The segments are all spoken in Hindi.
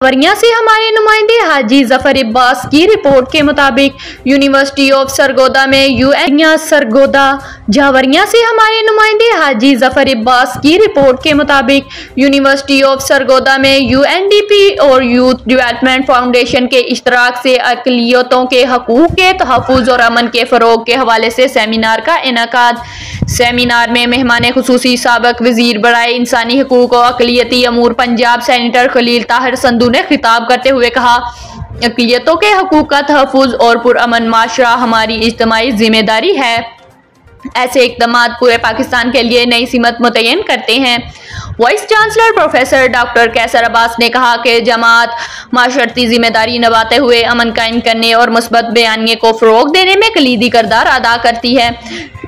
जावरिया से हमारे नुमाइंदे हाजी जफर अब्बास की रिपोर्ट के मुताबिक यूनिवर्सिटी ऑफ सरगोदा में जावरिया से हमारे नुमाइंदे हाजी जफर अब्बास की रिपोर्ट के मुताबिक यूनिवर्सिटी ऑफ सरगोदा में यूएनडीपी और यूथ डेवलपमेंट फाउंडेशन के इश्तराक से अक़लियतों के हकूक़ के तहफ़्फ़ुज़ और अमन के फ़रोग़ के हवाले से सेमिनार का इनेकाद। सेमिनार में मेहमान खुसूसी साबिक़ वज़ीर बराए इंसानी हकूक़ और अक़लियती अमूर पंजाब सेनेटर खलील ताहिर संधू ने खिताब करते हुए कहा, अक़लियतों के हकूक़ का तहफ़्फ़ुज़ और पुरअमन माशरा हमारी इज्तिमाई ज़िम्मेदारी है। ऐसे इक़दामात पूरे पाकिस्तान के लिए नई सीमत मुतय्यन करते हैं। वाइस चांसलर प्रोफेसर डॉक्टर कैसर अब्बास ने कहा कि जमात माशरती जिम्मेदारी निभाते हुए अमन कायम करने और मुस्बत बयानिए को फ़रोग़ देने में कलीदी किरदार अदा करती है।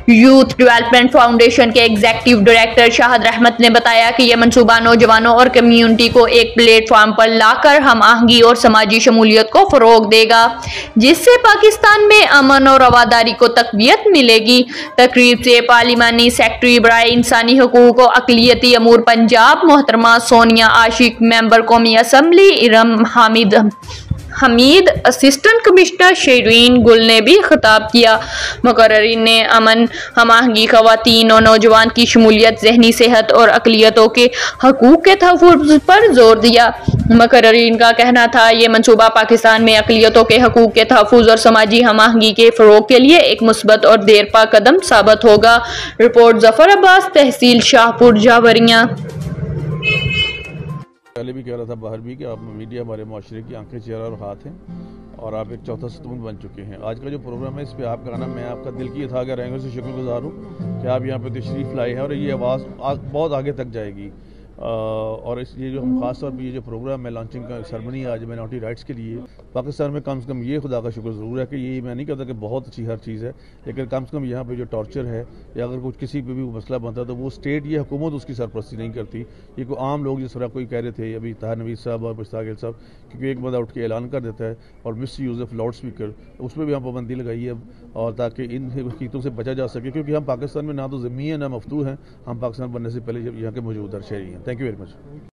यूथ डेवलपमेंट फाउंडेशन के एग्जीक्यूटिव डायरेक्टर शाहद रहमत ने बताया कि यह मनसूबा नौजवानों और कम्युनिटी को एक प्लेटफॉर्म पर लाकर हम आहंगी और समाजी शमूलियत को फ़रोग़ देगा, जिससे पाकिस्तान में अमन और रवादारी को तक़वियत मिलेगी। तकरीब से पार्लिमानी सेक्रेटरी बराए इंसानी हकूक़ और अक़लियती अमूर पंजाब मोहतरमा सोनिया आशिक, मेंबर कौमी assembly Iram Hamid, assistant commissioner Sherin गुल ने भी खिताब किया। मुकर्रिरीन ने अमन, हमाहंगी, ख़वातीन और नौजवान की शमूलियत, ज़हनी सेहत और अक़लियतों के हकूक़ के तहफ़्फ़ुज़ पर जोर दिया। मुकर्रिरीन का कहना था, ये मनसूबा पाकिस्तान में अक़लियतों के हकूक़ के तहफ़्फ़ुज़ और समाजी हमाहंगी के फ़रोग़ के लिए एक मुस्बत और देरपा कदम साबित होगा। रिपोर्ट जफ़र अब्बास, तहसील शाहपुर, जावरिया। पहले भी कह रहा था बाहर भी कि आप मीडिया हमारे माशरे की आंखें, चेहरा और हाथ हैं और आप एक चौथा सतून बन चुके हैं। आज का जो प्रोग्राम है इस पर आपका आना, मैं आपका दिल की अथाह गहराइयों से शुक्रगुजार हूँ कि आप यहाँ पे तशरीफ़ लाए हैं और ये आवाज़ बहुत आगे तक जाएगी। और इस ये जो हम ख़ास तौर पर ये जो प्रोग्राम है लॉन्चिंग का सेरेमनी आज माइनॉरिटी राइट्स के लिए, पाकिस्तान में कम से कम ये खुदा का शुक्र ज़रूर है कि ये मैं नहीं कहता कि बहुत अच्छी हर चीज़ है, लेकिन कम से कम यहाँ पे जो टॉर्चर है या अगर कुछ किसी पे भी मसला बनता है तो वो स्टेट या हुकूमत उसकी सरपरस्ती नहीं करती। ये कोई आम लोग जिस तरह कोई कह रहे थे अभी ताहिर नवीद साहब और मुश्ताक गिल साहब, क्योंकि एक बंदा उठ के ऐलान कर देता है और miss use of loud speaker, उसमें भी हम पाबंदी लगाई है और ताकि इन हकीकतों से बचा जा सके, क्योंकि हम पाकिस्तान में ना तो ज़िम्मी है ना मफतू हैं, हम पाकिस्तान बनने से पहले यहाँ के मौजूदा शहरी हैं। Thank you very much.